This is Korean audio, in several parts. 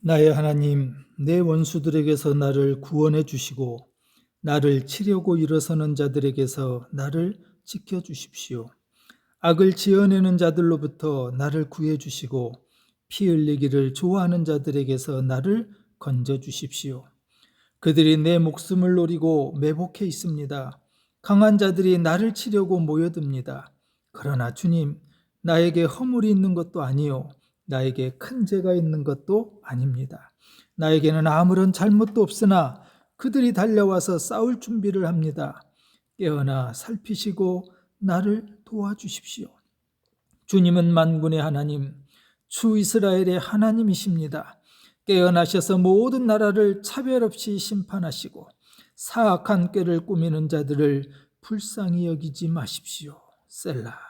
나의 하나님, 내 원수들에게서 나를 구원해 주시고 나를 치려고 일어서는 자들에게서 나를 지켜 주십시오. 악을 지어내는 자들로부터 나를 구해 주시고 피 흘리기를 좋아하는 자들에게서 나를 건져 주십시오. 그들이 내 목숨을 노리고 매복해 있습니다. 강한 자들이 나를 치려고 모여듭니다. 그러나 주님, 나에게 허물이 있는 것도 아니요 나에게 큰 죄가 있는 것도 아닙니다. 나에게는 아무런 잘못도 없으나 그들이 달려와서 싸울 준비를 합니다. 깨어나 살피시고 나를 도와주십시오. 주님은 만군의 하나님, 주 이스라엘의 하나님이십니다. 깨어나셔서 모든 나라를 차별 없이 심판하시고 사악한 꾀를 꾸미는 자들을 불쌍히 여기지 마십시오. 셀라.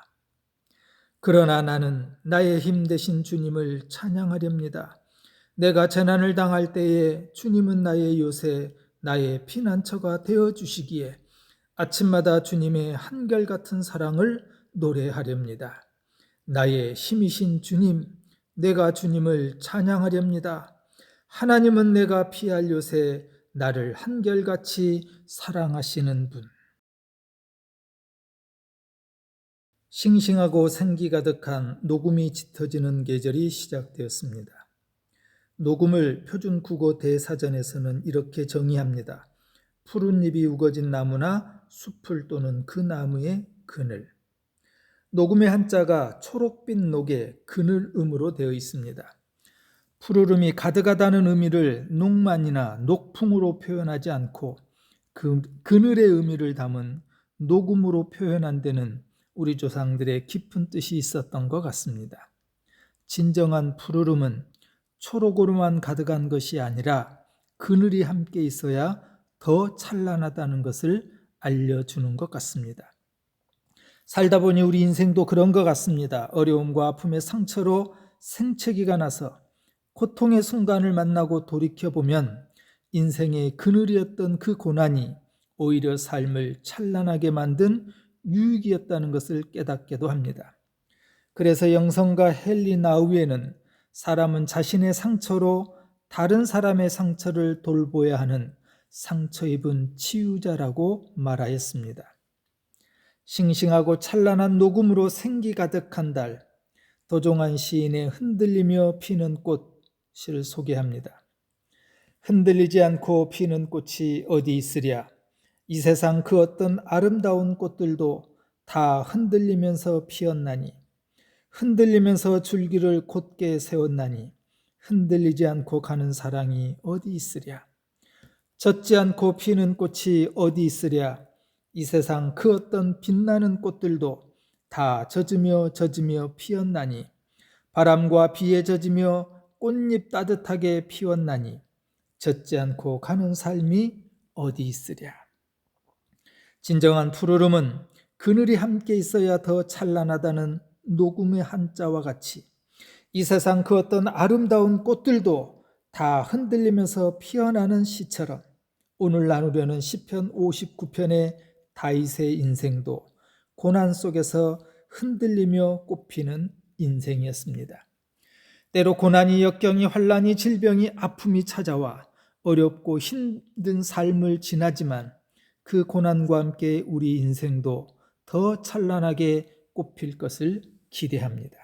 그러나 나는 나의 힘 되신 주님을 찬양하렵니다. 내가 재난을 당할 때에 주님은 나의 요새, 나의 피난처가 되어주시기에 아침마다 주님의 한결같은 사랑을 노래하렵니다. 나의 힘이신 주님, 내가 주님을 찬양하렵니다. 하나님은 내가 피할 요새 나를 한결같이 사랑하시는 분. 싱싱하고 생기 가득한 녹음이 짙어지는 계절이 시작되었습니다. 녹음을 표준 국어 대사전에서는 이렇게 정의합니다. 푸른 잎이 우거진 나무나 숲을 또는 그 나무의 그늘. 녹음의 한자가 초록빛 녹의 그늘음으로 되어 있습니다. 푸르름이 가득하다는 의미를 녹만이나 녹풍으로 표현하지 않고 그 그늘의 의미를 담은 녹음으로 표현한 데는 우리 조상들의 깊은 뜻이 있었던 것 같습니다. 진정한 푸르름은 초록으로만 가득한 것이 아니라 그늘이 함께 있어야 더 찬란하다는 것을 알려주는 것 같습니다. 살다 보니 우리 인생도 그런 것 같습니다. 어려움과 아픔의 상처로 생채기가 나서 고통의 순간을 만나고 돌이켜보면 인생의 그늘이었던 그 고난이 오히려 삶을 찬란하게 만든 유익이었다는 것을 깨닫게도 합니다. 그래서 영성가 헨리 나우에는 사람은 자신의 상처로 다른 사람의 상처를 돌보아야 하는 상처 입은 치유자라고 말하였습니다. 싱싱하고 찬란한 녹음으로 생기 가득한 달, 도종환 시인의 흔들리며 피는 꽃을 소개합니다. 흔들리지 않고 피는 꽃이 어디 있으랴. 이 세상 그 어떤 아름다운 꽃들도 다 흔들리면서 피었나니, 흔들리면서 줄기를 곧게 세웠나니 흔들리지 않고 가는 사랑이 어디 있으랴. 젖지 않고 피는 꽃이 어디 있으랴. 이 세상 그 어떤 빛나는 꽃들도 다 젖으며 피었나니, 바람과 비에 젖으며 꽃잎 따뜻하게 피웠나니 젖지 않고 가는 삶이 어디 있으랴. 진정한 푸르름은 그늘이 함께 있어야 더 찬란하다는 녹음의 한자와 같이 이 세상 그 어떤 아름다운 꽃들도 다 흔들리면서 피어나는 시처럼 오늘 나누려는 시편 59편의 다윗의 인생도 고난 속에서 흔들리며 꽃피는 인생이었습니다. 때로 고난이, 역경이, 환난이, 질병이, 아픔이 찾아와 어렵고 힘든 삶을 지나지만 그 고난과 함께 우리 인생도 더 찬란하게 꽃필 것을 기대합니다.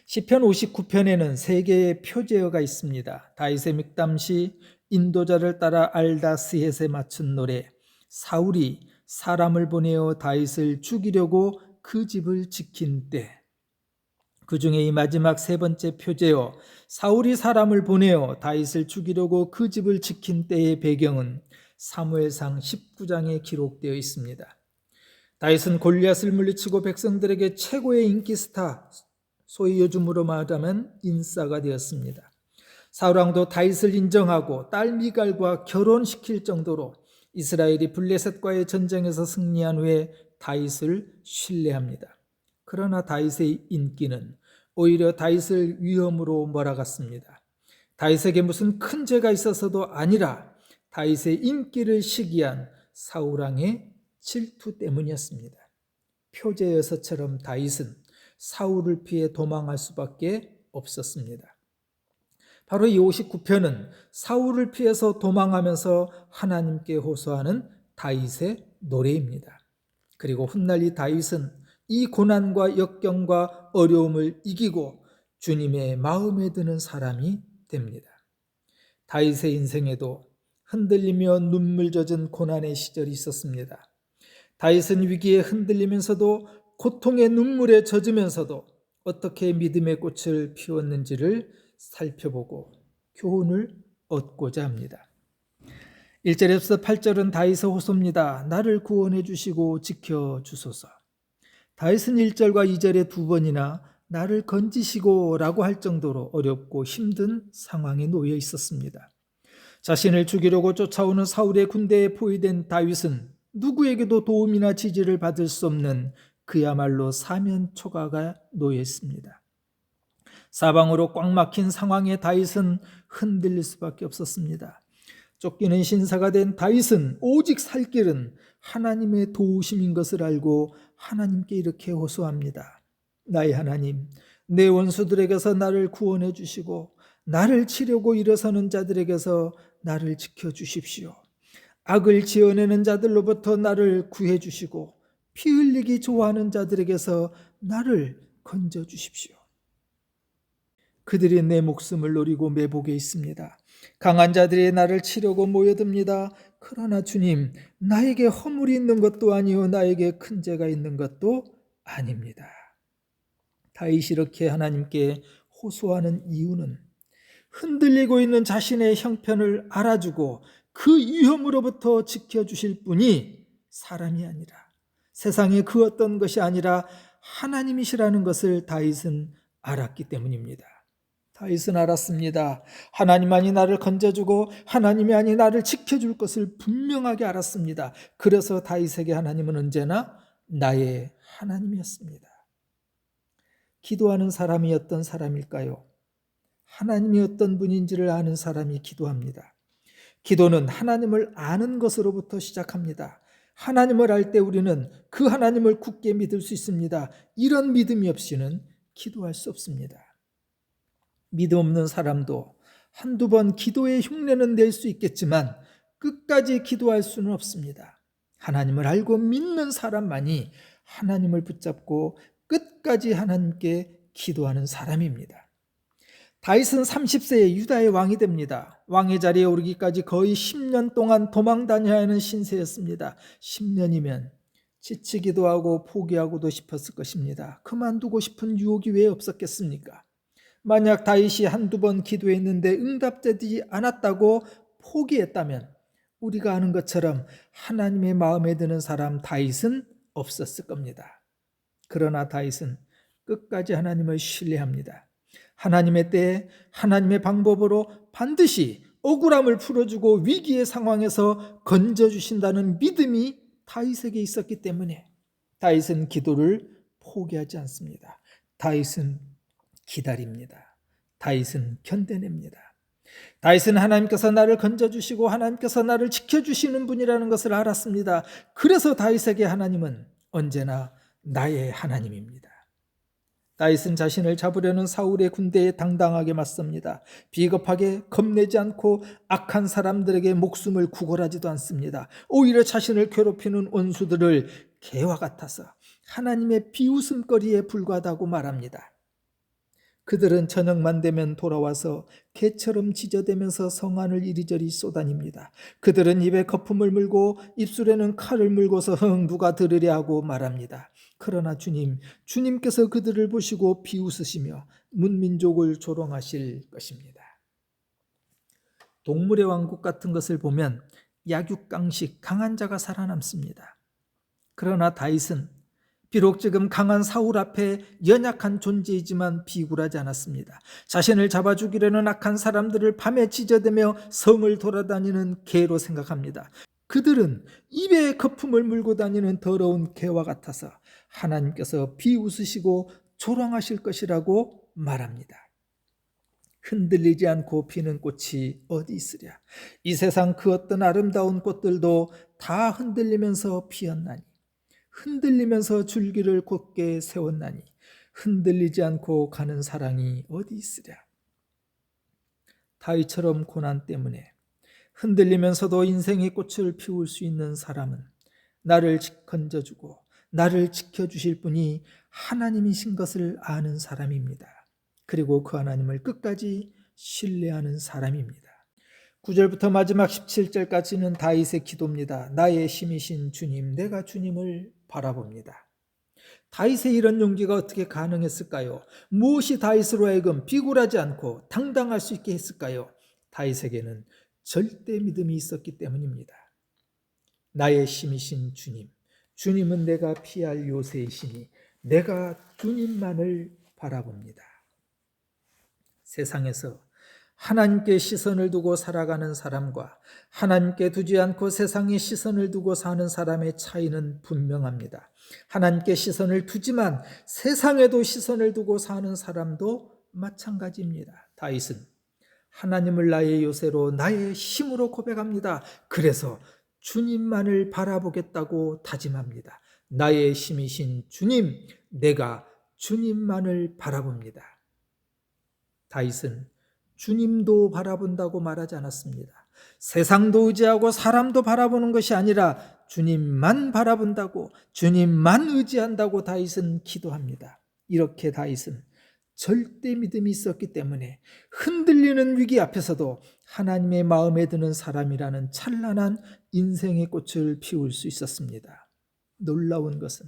시편 59편에는 세 개의 표제어가 있습니다. 다윗의 믹담시, 인도자를 따라 알다스헷에 맞춘 노래, 사울이 사람을 보내어 다윗을 죽이려고 그 집을 지킨 때, 그 중에 이 마지막 세 번째 표제어, 사울이 사람을 보내어 다윗을 죽이려고 그 집을 지킨 때의 배경은 사무엘상 19장에 기록되어 있습니다. 다윗은 골리앗을 물리치고 백성들에게 최고의 인기 스타, 소위 요즘으로 말하면 인싸가 되었습니다. 사울왕도 다윗을 인정하고 딸 미갈과 결혼시킬 정도로 이스라엘이 블레셋과의 전쟁에서 승리한 후에 다윗을 신뢰합니다. 그러나 다윗의 인기는 오히려 다윗을 위험으로 몰아갔습니다. 다윗에게 무슨 큰 죄가 있어서도 아니라 다윗의 인기를 시기한 사울왕의 질투 때문이었습니다. 표제에서처럼 다윗은 사울을 피해 도망할 수밖에 없었습니다. 바로 이 59편은 사울을 피해서 도망하면서 하나님께 호소하는 다윗의 노래입니다. 그리고 훗날 이 다윗은 이 고난과 역경과 어려움을 이기고 주님의 마음에 드는 사람이 됩니다. 다윗의 인생에도 흔들리며 눈물 젖은 고난의 시절이 있었습니다. 다윗은 위기에 흔들리면서도 고통의 눈물에 젖으면서도 어떻게 믿음의 꽃을 피웠는지를 살펴보고 교훈을 얻고자 합니다. 1절에서 8절은 다윗의 호소입니다. 나를 구원해 주시고 지켜 주소서. 다윗은 1절과 2절에 두 번이나 나를 건지시고 라고 할 정도로 어렵고 힘든 상황에 놓여 있었습니다. 자신을 죽이려고 쫓아오는 사울의 군대에 포위된 다윗은 누구에게도 도움이나 지지를 받을 수 없는 그야말로 사면초가가 놓여 있습니다. 사방으로 꽉 막힌 상황에 다윗은 흔들릴 수밖에 없었습니다. 쫓기는 신사가 된 다윗은 오직 살 길은 하나님의 도우심인 것을 알고 하나님께 이렇게 호소합니다. 나의 하나님, 내 원수들에게서 나를 구원해 주시고 나를 치려고 일어서는 자들에게서 나를 지켜주십시오. 악을 지어내는 자들로부터 나를 구해 주시고 피 흘리기 좋아하는 자들에게서 나를 건져 주십시오. 그들이 내 목숨을 노리고 매복에 있습니다. 강한 자들이 나를 치려고 모여듭니다. 그러나 주님, 나에게 허물이 있는 것도 아니요 나에게 큰 죄가 있는 것도 아닙니다. 다윗이 이렇게 하나님께 호소하는 이유는 흔들리고 있는 자신의 형편을 알아주고 그 위험으로부터 지켜주실 분이 사람이 아니라 세상의 그 어떤 것이 아니라 하나님이시라는 것을 다윗은 알았기 때문입니다. 다윗은 알았습니다. 하나님만이 나를 건져주고 하나님이 아니 나를 지켜줄 것을 분명하게 알았습니다. 그래서 다윗에게 하나님은 언제나 나의 하나님이었습니다. 기도하는 사람이 어떤 사람일까요? 하나님이 어떤 분인지를 아는 사람이 기도합니다. 기도는 하나님을 아는 것으로부터 시작합니다. 하나님을 알 때 우리는 그 하나님을 굳게 믿을 수 있습니다. 이런 믿음이 없이는 기도할 수 없습니다. 믿음 없는 사람도 한두 번 기도의 흉내는 낼 수 있겠지만 끝까지 기도할 수는 없습니다. 하나님을 알고 믿는 사람만이 하나님을 붙잡고 끝까지 하나님께 기도하는 사람입니다. 다윗은 30세에 유다의 왕이 됩니다. 왕의 자리에 오르기까지 거의 10년 동안 도망 다녀야 하는 신세였습니다. 10년이면 지치기도 하고 포기하고도 싶었을 것입니다. 그만두고 싶은 유혹이 왜 없었겠습니까? 만약 다윗이 한두 번 기도했는데 응답되지 않았다고 포기했다면 우리가 아는 것처럼 하나님의 마음에 드는 사람 다윗은 없었을 겁니다. 그러나 다윗은 끝까지 하나님을 신뢰합니다. 하나님의 때에 하나님의 방법으로 반드시 억울함을 풀어주고 위기의 상황에서 건져주신다는 믿음이 다윗에게 있었기 때문에 다윗은 기도를 포기하지 않습니다. 다윗은 기다립니다. 다윗은 견뎌냅니다. 다윗은 하나님께서 나를 건져주시고 하나님께서 나를 지켜주시는 분이라는 것을 알았습니다. 그래서 다윗에게 하나님은 언제나 나의 하나님입니다. 다윗은 자신을 잡으려는 사울의 군대에 당당하게 맞섭니다. 비겁하게 겁내지 않고 악한 사람들에게 목숨을 구걸하지도 않습니다. 오히려 자신을 괴롭히는 원수들을 개와 같아서 하나님의 비웃음거리에 불과하다고 말합니다. 그들은 저녁만 되면 돌아와서 개처럼 지저대면서 성안을 이리저리 쏘다닙니다. 그들은 입에 거품을 물고 입술에는 칼을 물고서 누가 들으랴 하고 말합니다. 그러나 주님께서 그들을 보시고 비웃으시며 문민족을 조롱하실 것입니다. 동물의 왕국 같은 것을 보면 약육강식 강한 자가 살아남습니다. 그러나 다윗은 비록 지금 강한 사울 앞에 연약한 존재이지만 비굴하지 않았습니다. 자신을 잡아 죽이려는 악한 사람들을 밤에 찢어대며 성을 돌아다니는 개로 생각합니다. 그들은 입에 거품을 물고 다니는 더러운 개와 같아서 하나님께서 비웃으시고 조롱하실 것이라고 말합니다. 흔들리지 않고 피는 꽃이 어디 있으랴. 이 세상 그 어떤 아름다운 꽃들도 다 흔들리면서 피었나니 흔들리면서 줄기를 곧게 세웠나니 흔들리지 않고 가는 사랑이 어디 있으랴. 다윗처럼 고난 때문에 흔들리면서도 인생의 꽃을 피울 수 있는 사람은 나를 건져주고 나를 지켜주실 분이 하나님이신 것을 아는 사람입니다. 그리고 그 하나님을 끝까지 신뢰하는 사람입니다. 9절부터 마지막 17절까지는 다윗의 기도입니다. 나의 힘이신 주님, 내가 주님을 바라봅니다. 다윗의 이런 용기가 어떻게 가능했을까요? 무엇이 다윗으로 하여금 비굴하지 않고 당당할 수 있게 했을까요? 다윗에게는 절대 믿음이 있었기 때문입니다. 나의 힘이신 주님, 주님은 내가 피할 요새이시니 내가 주님만을 바라봅니다. 세상에서 하나님께 시선을 두고 살아가는 사람과 하나님께 두지 않고 세상에 시선을 두고 사는 사람의 차이는 분명합니다. 하나님께 시선을 두지만 세상에도 시선을 두고 사는 사람도 마찬가지입니다. 다윗은 하나님을 나의 요새로 나의 힘으로 고백합니다. 그래서 주님만을 바라보겠다고 다짐합니다. 나의 힘이신 주님, 내가 주님만을 바라봅니다. 다윗은 주님도 바라본다고 말하지 않았습니다. 세상도 의지하고 사람도 바라보는 것이 아니라 주님만 바라본다고, 주님만 의지한다고 다윗은 기도합니다. 이렇게 다윗은 절대 믿음이 있었기 때문에 흔들리는 위기 앞에서도 하나님의 마음에 드는 사람이라는 찬란한 인생의 꽃을 피울 수 있었습니다. 놀라운 것은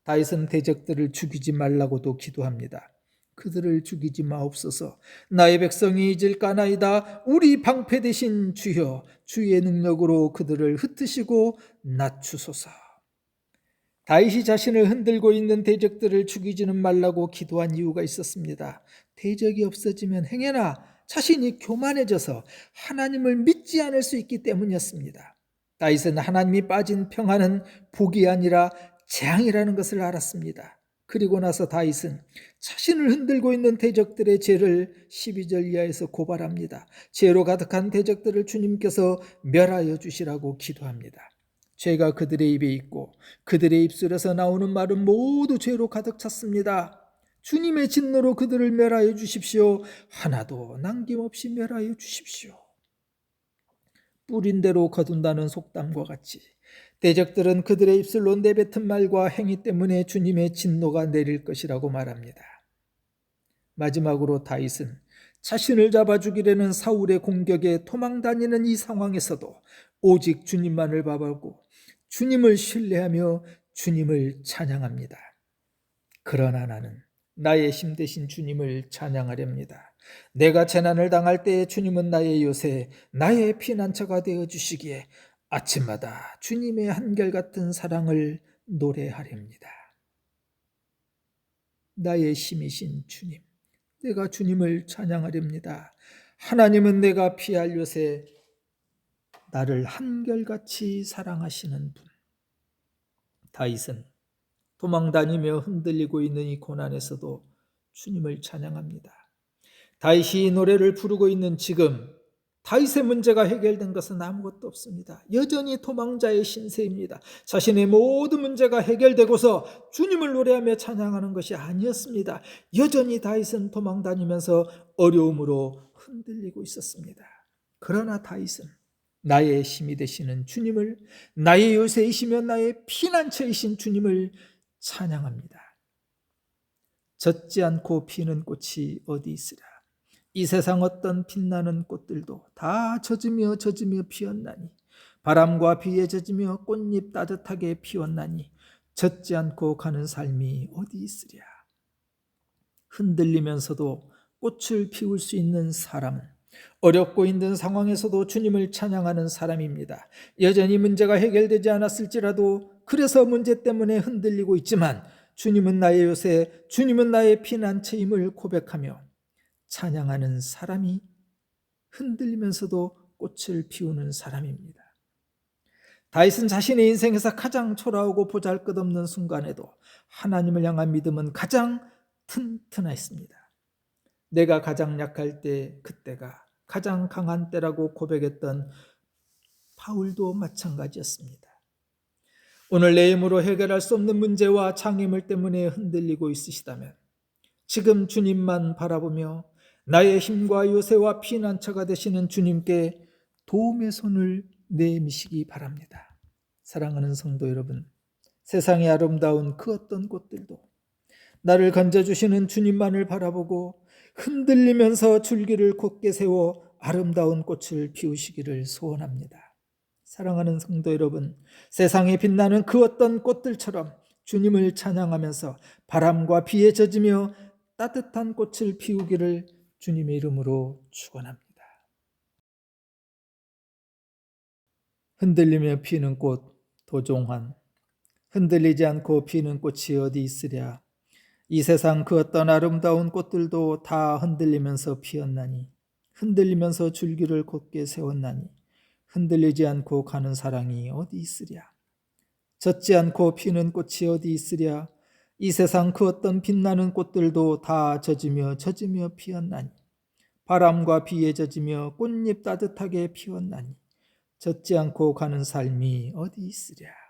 다윗은 대적들을 죽이지 말라고도 기도합니다. 그들을 죽이지 마옵소서. 나의 백성이 잊을까나이다. 우리 방패 되신 주여, 주의 능력으로 그들을 흩으시고 낮추소서. 다윗이 자신을 흔들고 있는 대적들을 죽이지는 말라고 기도한 이유가 있었습니다. 대적이 없어지면 행여나 자신이 교만해져서 하나님을 믿지 않을 수 있기 때문이었습니다. 다윗은 하나님이 빠진 평안은 복이 아니라 재앙이라는 것을 알았습니다. 그리고 나서 다윗은 자신을 흔들고 있는 대적들의 죄를 12절 이하에서 고발합니다. 죄로 가득한 대적들을 주님께서 멸하여 주시라고 기도합니다. 죄가 그들의 입에 있고 그들의 입술에서 나오는 말은 모두 죄로 가득 찼습니다. 주님의 진노로 그들을 멸하여 주십시오. 하나도 남김없이 멸하여 주십시오. 뿌린 대로 거둔다는 속담과 같이 대적들은 그들의 입술로 내뱉은 말과 행위 때문에 주님의 진노가 내릴 것이라고 말합니다. 마지막으로 다윗은 자신을 잡아 죽이려는 사울의 공격에 도망다니는 이 상황에서도 오직 주님만을 바라보고 주님을 신뢰하며 주님을 찬양합니다. 그러나 나는 나의 힘 되신 주님을 찬양하렵니다. 내가 재난을 당할 때에 주님은 나의 요새, 나의 피난처가 되어 주시기에 아침마다 주님의 한결같은 사랑을 노래하렵니다. 나의 힘이신 주님, 내가 주님을 찬양하렵니다. 하나님은 내가 피할 요새, 나를 한결같이 사랑하시는 분. 다윗은 도망다니며 흔들리고 있는 이 고난에서도 주님을 찬양합니다. 다윗이 이 노래를 부르고 있는 지금 다윗의 문제가 해결된 것은 아무것도 없습니다. 여전히 도망자의 신세입니다. 자신의 모든 문제가 해결되고서 주님을 노래하며 찬양하는 것이 아니었습니다. 여전히 다윗은 도망다니면서 어려움으로 흔들리고 있었습니다. 그러나 다윗은 나의 힘이 되시는 주님을, 나의 요새이시며 나의 피난처이신 주님을 찬양합니다. 젖지 않고 피는 꽃이 어디 있으랴. 이 세상 어떤 빛나는 꽃들도 다 젖으며 피었나니, 바람과 비에 젖으며 꽃잎 따뜻하게 피웠나니 젖지 않고 가는 삶이 어디 있으랴. 흔들리면서도 꽃을 피울 수 있는 사람은 어렵고 힘든 상황에서도 주님을 찬양하는 사람입니다. 여전히 문제가 해결되지 않았을지라도 그래서 문제 때문에 흔들리고 있지만 주님은 나의 요새, 주님은 나의 피난처임을 고백하며 찬양하는 사람이 흔들리면서도 꽃을 피우는 사람입니다. 다윗은 자신의 인생에서 가장 초라하고 보잘것없는 순간에도 하나님을 향한 믿음은 가장 튼튼했습니다. 내가 가장 약할 때 그때가 가장 강한 때라고 고백했던 바울도 마찬가지였습니다. 오늘 내 힘으로 해결할 수 없는 문제와 장애물 때문에 흔들리고 있으시다면 지금 주님만 바라보며 나의 힘과 요새와 피난처가 되시는 주님께 도움의 손을 내미시기 바랍니다. 사랑하는 성도 여러분, 세상의 아름다운 그 어떤 꽃들도 나를 건져주시는 주님만을 바라보고 흔들리면서 줄기를 곧게 세워 아름다운 꽃을 피우시기를 소원합니다. 사랑하는 성도 여러분, 세상에 빛나는 그 어떤 꽃들처럼 주님을 찬양하면서 바람과 비에 젖으며 따뜻한 꽃을 피우기를 주님의 이름으로 축원합니다. 흔들리며 피는 꽃 도종환. 흔들리지 않고 피는 꽃이 어디 있으랴. 이 세상 그 어떤 아름다운 꽃들도 다 흔들리면서 피었나니, 흔들리면서 줄기를 곧게 세웠나니, 흔들리지 않고 가는 사랑이 어디 있으랴. 젖지 않고 피는 꽃이 어디 있으랴. 이 세상 그 어떤 빛나는 꽃들도 다 젖으며 피었나니, 바람과 비에 젖으며 꽃잎 따뜻하게 피웠나니, 젖지 않고 가는 삶이 어디 있으랴.